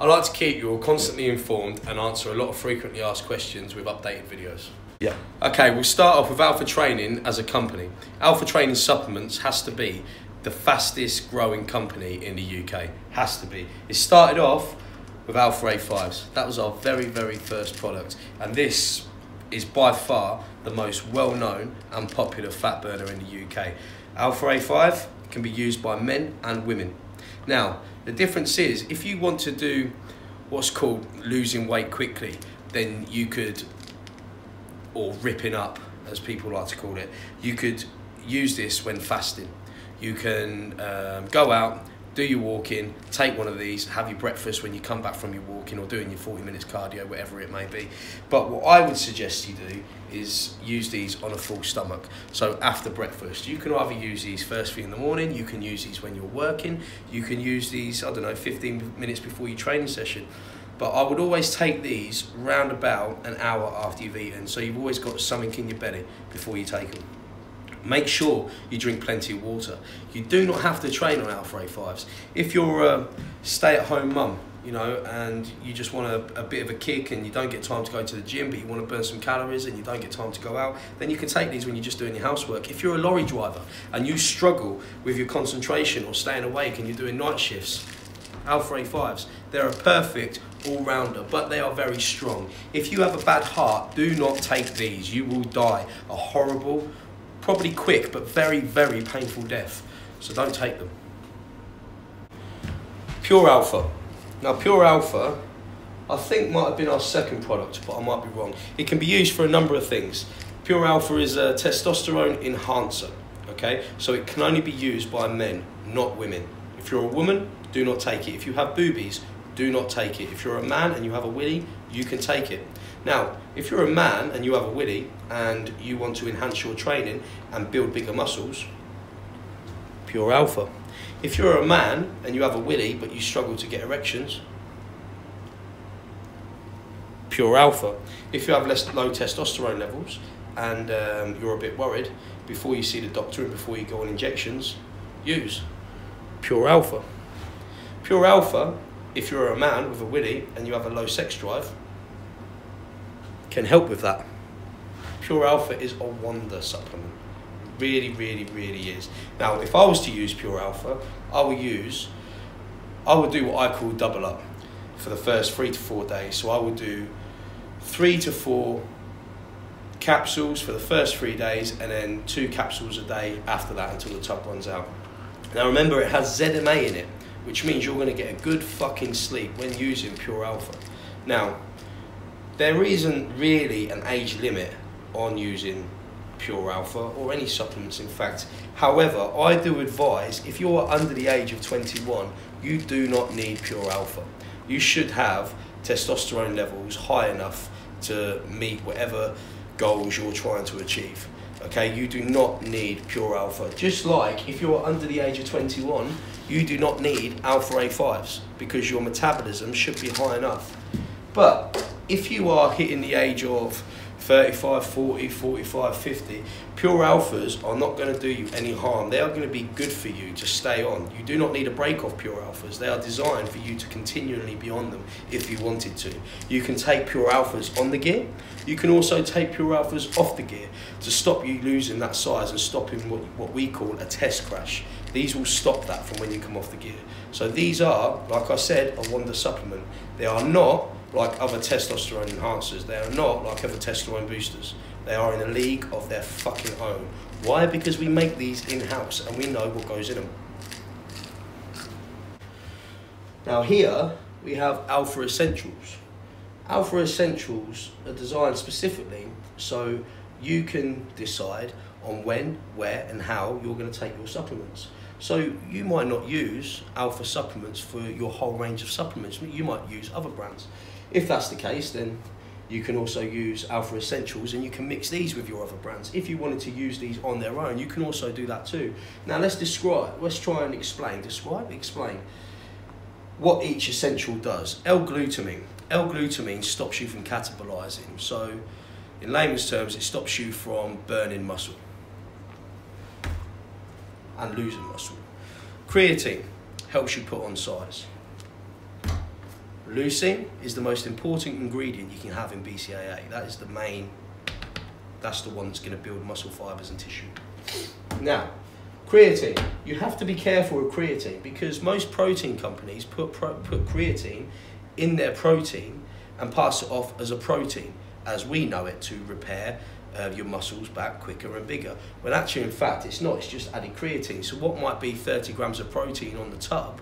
I like to keep you all constantly informed and answer a lot of frequently asked questions with updated videos. Yeah. Okay, we'll start off with Alpha Training as a company. Alpha Training Supplements has to be the fastest growing company in the UK. Has to be. It started off with Alpha A5s. That was our very, very first product. And this is by far the most well-known and popular fat burner in the UK. Alpha A5 can be used by men and women. Now, the difference is, if you want to do what's called losing weight quickly, then you could, or ripping up, as people like to call it, you could use this when fasting. You can go out, do your walking, take one of these, have your breakfast when you come back from your walking or doing your 40 minutes cardio, whatever it may be. But what I would suggest you do is use these on a full stomach. So after breakfast, you can either use these first thing in the morning, you can use these when you're working, you can use these, I don't know, 15 minutes before your training session. But I would always take these round about an hour after you've eaten, so you've always got something in your belly before you take them. Make sure you drink plenty of water. You do not have to train on Alpha A5s. If you're a stay-at-home mum, you know, and you just want a bit of a kick and you don't get time to go to the gym, but you want to burn some calories and you don't get time to go out, then you can take these when you're just doing your housework. If you're a lorry driver and you struggle with your concentration or staying awake and you're doing night shifts, Alpha A5s, they're a perfect all-rounder, but they are very strong. If you have a bad heart, do not take these. You will die a horrible, probably quick, but very, very painful death. So don't take them. Pure Alpha. Now, Pure Alpha, I think might have been our second product, but I might be wrong. It can be used for a number of things. Pure Alpha is a testosterone enhancer, okay? So it can only be used by men, not women. If you're a woman, do not take it. If you have boobies, do not take it. If you're a man and you have a willy, you can take it. Now, if you're a man and you have a willy and you want to enhance your training and build bigger muscles, Pure Alpha. If you're a man and you have a willy but you struggle to get erections, Pure Alpha. If you have low testosterone levels and you're a bit worried, before you see the doctor and before you go on injections, use Pure Alpha. Pure Alpha, if you're a man with a willy and you have a low sex drive, can help with that. Pure Alpha is a wonder supplement. Really, really, really is. Now, if I was to use Pure Alpha, I would do what I call double up for the first 3 to 4 days. So I would do 3 to 4 capsules for the first 3 days and then 2 capsules a day after that until the tub runs out. Now remember, it has ZMA in it, which means you're going to get a good fucking sleep when using Pure Alpha. Now, there isn't really an age limit on using Pure Alpha or any supplements, in fact. However, I do advise, if you're under the age of 21, you do not need Pure Alpha. You should have testosterone levels high enough to meet whatever goals you're trying to achieve. Okay, you do not need Pure Alpha. Just like if you're under the age of 21, you do not need Alpha A5s because your metabolism should be high enough. But if you are hitting the age of 35, 40, 45, 50, Pure Alphas are not going to do you any harm. They are going to be good for you to stay on. You do not need a break off Pure Alphas. They are designed for you to continually be on them if you wanted to. You can take Pure Alphas on the gear. You can also take Pure Alphas off the gear to stop you losing that size and stopping what we call a test crash. These will stop that from when you come off the gear. So these are, like I said, a wonder supplement. They are not like other testosterone enhancers. They are not like other testosterone boosters. They are in a league of their fucking own. Why? Because we make these in-house and we know what goes in them. Now here we have Alpha Essentials. Alpha Essentials are designed specifically so you can decide on when, where and how you're going to take your supplements. So you might not use Alpha supplements for your whole range of supplements. You might use other brands. If that's the case, then you can also use Alpha Essentials and you can mix these with your other brands. If you wanted to use these on their own, you can also do that too. Now let's try and explain what each essential does. L-glutamine. L-glutamine stops you from catabolizing. So in layman's terms, it stops you from burning muscle and losing muscle. Creatine helps you put on size. Leucine is the most important ingredient you can have in BCAA. That is the main, that's the one that's going to build muscle fibres and tissue. Now, creatine. You have to be careful with creatine because most protein companies put creatine in their protein and pass it off as a protein, as we know it, to repair your muscles back quicker and bigger. When actually, in fact, it's not. It's just added creatine. So what might be 30 grams of protein on the tub,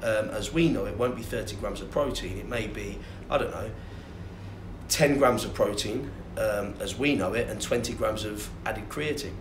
as we know it, won't be 30 grams of protein. It may be, I don't know, 10 grams of protein, as we know it, and 20 grams of added creatine.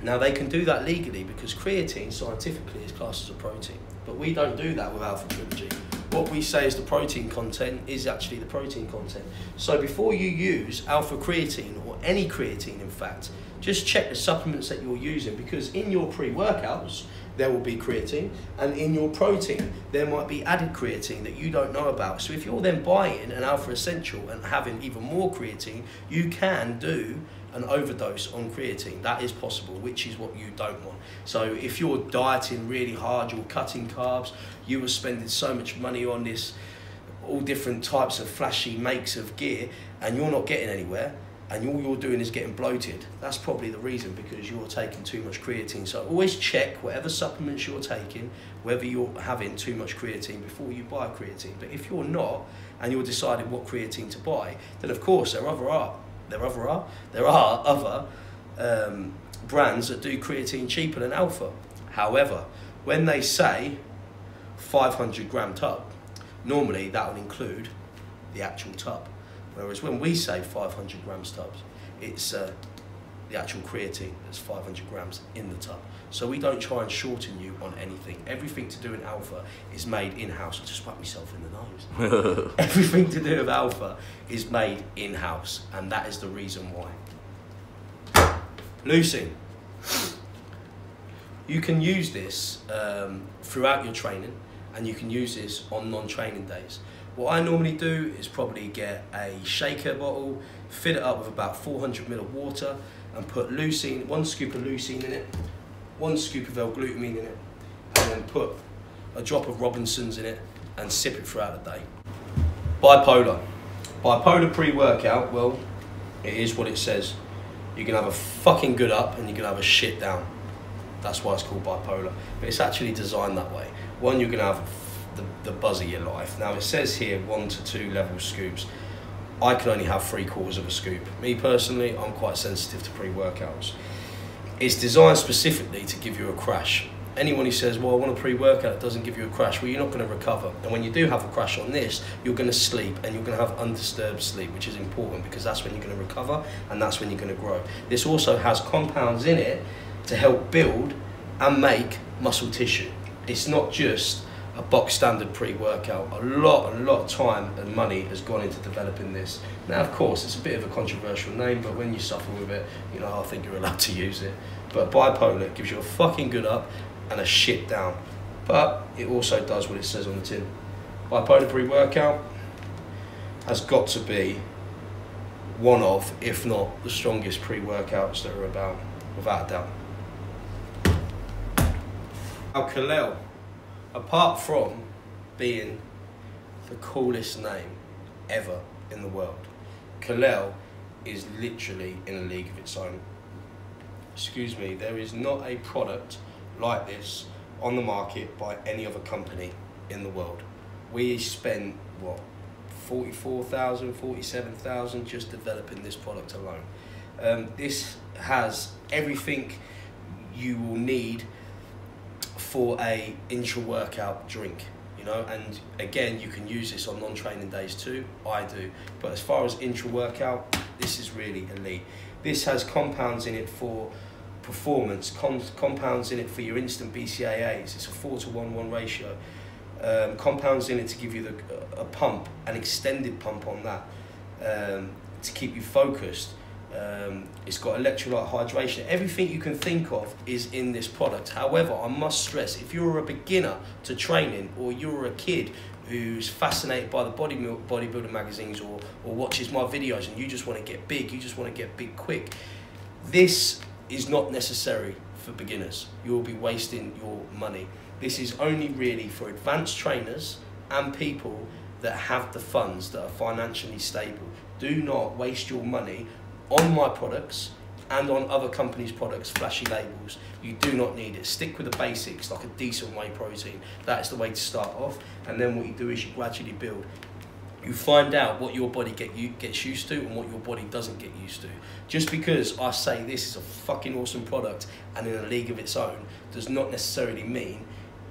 Now, they can do that legally because creatine, scientifically, is classed as a protein. But we don't do that with Alpha Trilogy. What we say is the protein content is actually the protein content. So before you use alpha creatine, or any creatine in fact, just check the supplements that you're using, because in your pre-workouts there will be creatine, and in your protein there might be added creatine that you don't know about. So if you're then buying an alpha essential and having even more creatine, you can do an overdose on creatine. That is possible, which is what you don't want. So if you're dieting really hard, you're cutting carbs, you were spending so much money on this, all different types of flashy makes of gear, and you're not getting anywhere, and all you're doing is getting bloated, that's probably the reason, because you're taking too much creatine. So always check whatever supplements you're taking, whether you're having too much creatine before you buy creatine. But if you're not, and you're deciding what creatine to buy, then of course there are other brands that do creatine cheaper than alpha. However, when they say 500 gram tub, normally that will include the actual tub. Whereas when we say 500 grams tubs, it's the actual creatine that's 500 grams in the tub. So we don't try and shorten you on anything. Everything to do in alpha is made in-house. I just whacked myself in the nose. Everything to do with alpha is made in-house, and that is the reason why. Leucine. You can use this throughout your training, and you can use this on non-training days. What I normally do is probably get a shaker bottle, fill it up with about 400 ml of water, and put leucine, 1 scoop of leucine in it, 1 scoop of L-glutamine in it, and then put a drop of Robinson's in it and sip it throughout the day. BiPolar. BiPolar pre-workout, well, it is what it says. You can have a fucking good up and you can have a shit down. That's why it's called bipolar. But it's actually designed that way. One, you're gonna have the buzz of your life. Now it says here 1 to 2 level scoops. I can only have 3/4 of a scoop. Me personally, I'm quite sensitive to pre-workouts. It's designed specifically to give you a crash. Anyone who says, well, I want a pre-workout that doesn't give you a crash, well, you're not going to recover. And when you do have a crash on this, you're going to sleep, and you're going to have undisturbed sleep, which is important because that's when you're going to recover and that's when you're going to grow. This also has compounds in it to help build and make muscle tissue. It's not just a box standard pre-workout. A lot of time and money has gone into developing this. Now, of course, it's a bit of a controversial name, but when you suffer with it, you know, I think you're allowed to use it. But bipolar gives you a fucking good up and a shit down. But it also does what it says on the tin. Bipolar pre-workout has got to be one of, if not the strongest pre-workouts that are about, without a doubt. Now, Kalle, apart from being the coolest name ever in the world, Kalle is literally in a league of its own. Excuse me, there is not a product like this on the market by any other company in the world. We spent, what, 44,000, 47,000 just developing this product alone. This has everything you will need for a intra-workout drink, you know, and again, you can use this on non-training days too. I do, but as far as intra-workout, this is really elite. This has compounds in it for performance, compounds in it for your instant BCAAs. It's a 4-to-1 ratio. Compounds in it to give you a pump, an extended pump on that, to keep you focused. It's got electrolyte hydration. Everything you can think of is in this product. However, I must stress, if you're a beginner to training, or you're a kid who's fascinated by the bodybuilding magazines, or watches my videos and you just want to get big, you just want to get big quick, this is not necessary for beginners. You'll be wasting your money. This is only really for advanced trainers and people that have the funds, that are financially stable. Do not waste your money on my products and on other companies' products, flashy labels. You do not need it. Stick with the basics, like a decent whey protein. That is the way to start off. And then what you do is you gradually build. You find out what your body gets used to and what your body doesn't get used to. Just because I say this is a fucking awesome product and in a league of its own does not necessarily mean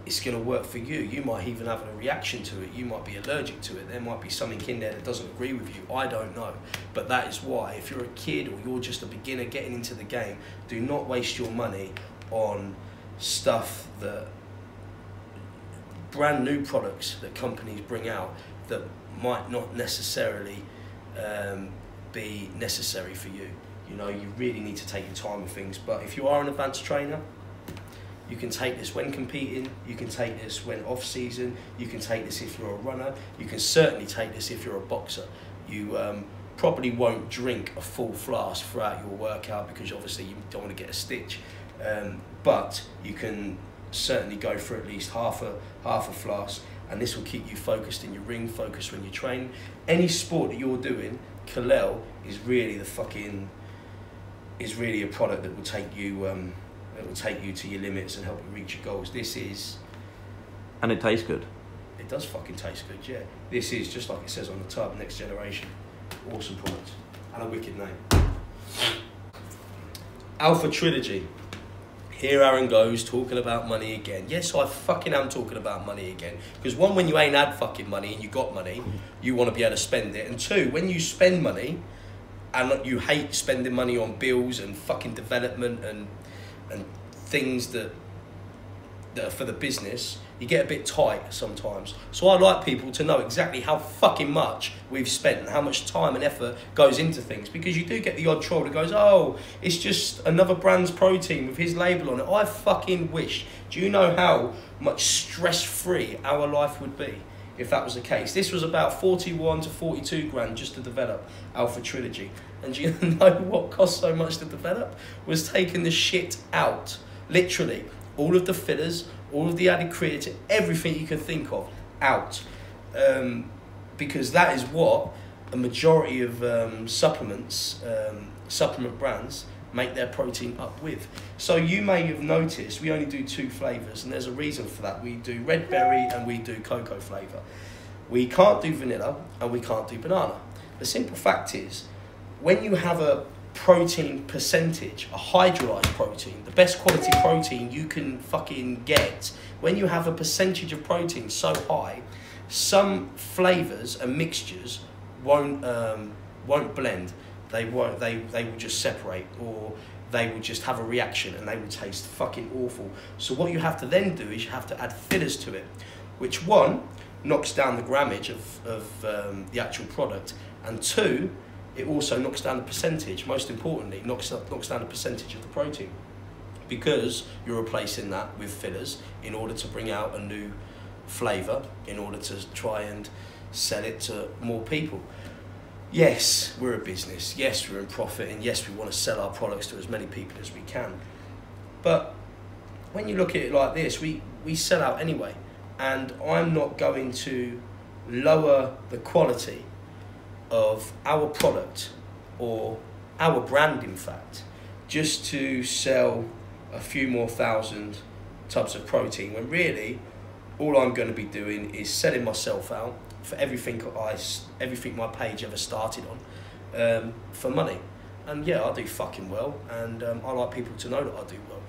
it's going to work for you. You might even have a reaction to it. You might be allergic to it. There might be something in there that doesn't agree with you. I don't know. But that is why, if you're a kid or you're just a beginner getting into the game, do not waste your money on stuff that, brand new products that companies bring out that might not necessarily be necessary for you. You know, you really need to take your time with things. But if you are an advanced trainer, you can take this when competing, you can take this when off season, you can take this if you're a runner, you can certainly take this if you're a boxer. You probably won't drink a full flask throughout your workout because obviously you don't want to get a stitch, but you can certainly go for at least half a flask, and this will keep you focused in your ring, focused when you train. Any sport that you're doing, Kalle is really a product that will take you to your limits and help you reach your goals. This is... And it tastes good. It does fucking taste good, yeah. This is, just like it says on the tub, Next Generation. Awesome product. And a wicked name. Alpha Trilogy. Here Aaron goes, talking about money again. Yes, I fucking am talking about money again. Because one, when you ain't had fucking money and you got money, you want to be able to spend it. And two, when you spend money, and you hate spending money on bills and fucking development and things that are for the business, you get a bit tight sometimes. So I like people to know exactly how fucking much we've spent and how much time and effort goes into things, because you do get the odd troll that goes, oh, it's just another brand's protein with his label on it. I fucking wish. Do you know how much stress-free our life would be if that was the case? This was about 41 to 42 grand just to develop Alpha Trilogy. And do you know what cost so much to develop? Was taking the shit out. Literally, all of the fillers, all of the added creatine, everything you can think of, out. Because that is what a majority of supplement brands make their protein up with. So you may have noticed we only do 2 flavours, and there's a reason for that. We do red berry and we do cocoa flavour. We can't do vanilla and we can't do banana. The simple fact is, when you have a protein percentage, a hydrolyzed protein, the best quality protein you can fucking get, when you have a percentage of protein so high, some flavours and mixtures won't blend. They won't. They will just separate, or they will just have a reaction and they will taste fucking awful. So what you have to then do is you have to add fillers to it, which one, knocks down the grammage of the actual product, and two, it also knocks down the percentage. Most importantly, knocks down the percentage of the protein, because you're replacing that with fillers in order to bring out a new flavour, in order to try and sell it to more people. Yes, we're a business. Yes, we're in profit, and yes, we want to sell our products to as many people as we can. But when you look at it like this, we sell out anyway, and I'm not going to lower the quality of our product or our brand, in fact, just to sell a few more thousand tubs of protein, when really all I'm going to be doing is selling myself out for everything my page ever started on, for money. And yeah, I do fucking well, and I like people to know that I do well.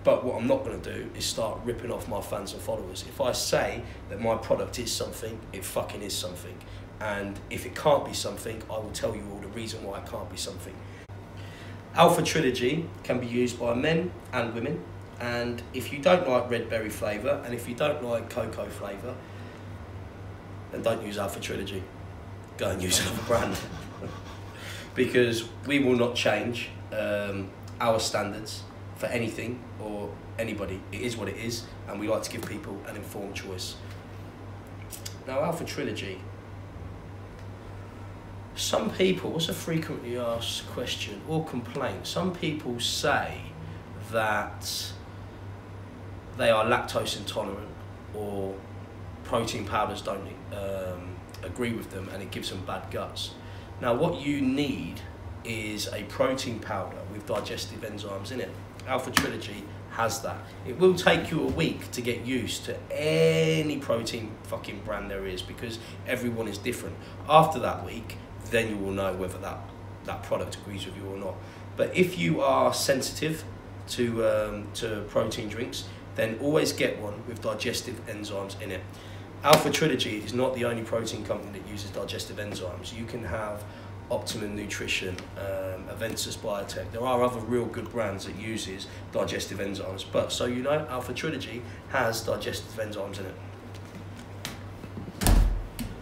But what I'm not going to do is start ripping off my fans and followers. If I say that my product is something, it fucking is something. And if it can't be something, I will tell you all the reason why it can't be something. Alpha Trilogy can be used by men and women. And if you don't like red berry flavour, and if you don't like cocoa flavour, then don't use Alpha Trilogy. Go and use another brand. Because we will not change our standards for anything or anybody. It is what it is, and we like to give people an informed choice. Now, Alpha Trilogy. Some people, what's a frequently asked question or complaint? Some people say that they are lactose intolerant, or protein powders don't agree with them, and it gives them bad guts. Now what you need is a protein powder with digestive enzymes in it. Alpha Trilogy has that. It will take you a week to get used to any protein fucking brand there is, because everyone is different. After that week, then you will know whether that product agrees with you or not. But if you are sensitive to protein drinks, then always get one with digestive enzymes in it. Alpha Trilogy is not the only protein company that uses digestive enzymes. You can have Optimum Nutrition, Aventus Biotech. There are other real good brands that uses digestive enzymes, but so you know, Alpha Trilogy has digestive enzymes in it.